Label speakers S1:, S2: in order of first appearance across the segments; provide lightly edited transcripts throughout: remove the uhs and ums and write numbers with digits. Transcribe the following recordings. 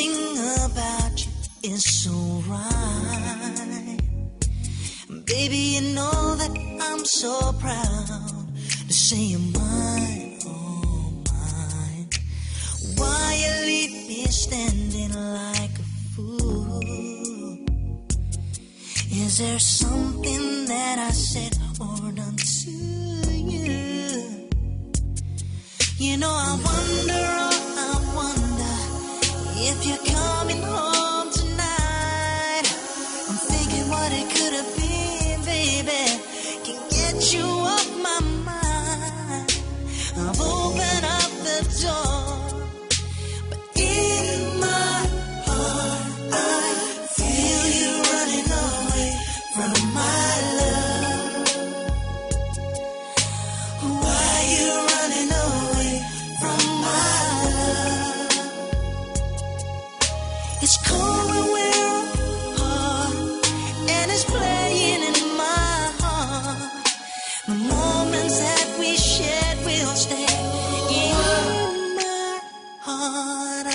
S1: Everything about you is so right. Baby, you know that I'm so proud to say you're mine, oh mine. Why you leave me standing like a fool? Is there something that I said or done to you? You know I wonder, oh I wonder, if you're coming home tonight. I'm thinking what it could have been, baby. Can't get you off my mind. I've opened up the door, but in my heart I feel you running away from my love. Why you running away from my love? It's cold when we're apart, and it's playing in my heart. The moments that we shared will stay in my heart. I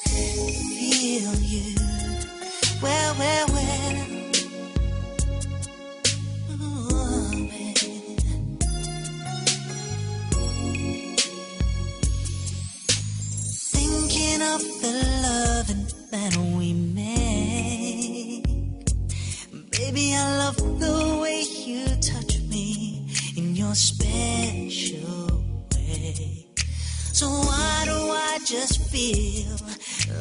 S1: feel you. Well, well, well. Oh, baby. Thinking of the loving that we make. Baby, I love the way you touch me in your special way. So why do I just feel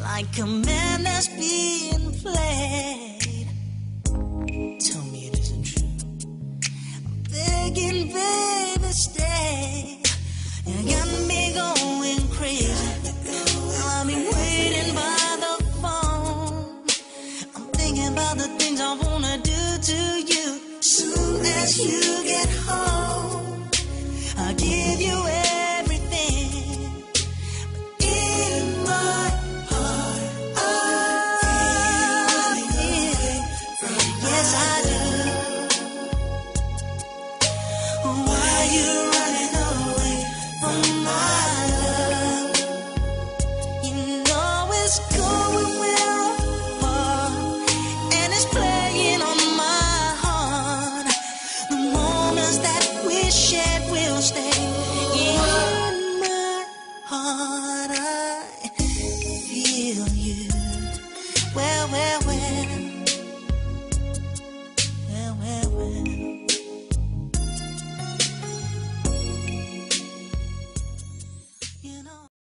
S1: like a man that's being played? Tell me it isn't true. I'm begging, baby, stay. You got me going crazy. I'll be waiting by the phone. I'm thinking about the things I wanna do to you. Soon as you get home, I'll give you everything. But in my heart, I feel, yes I do. Why are you running away from my love? You know it's cold when we're apart, and it's playing on my heart. The moments that we shared will stay in my heart. I feel you. Well, well, well.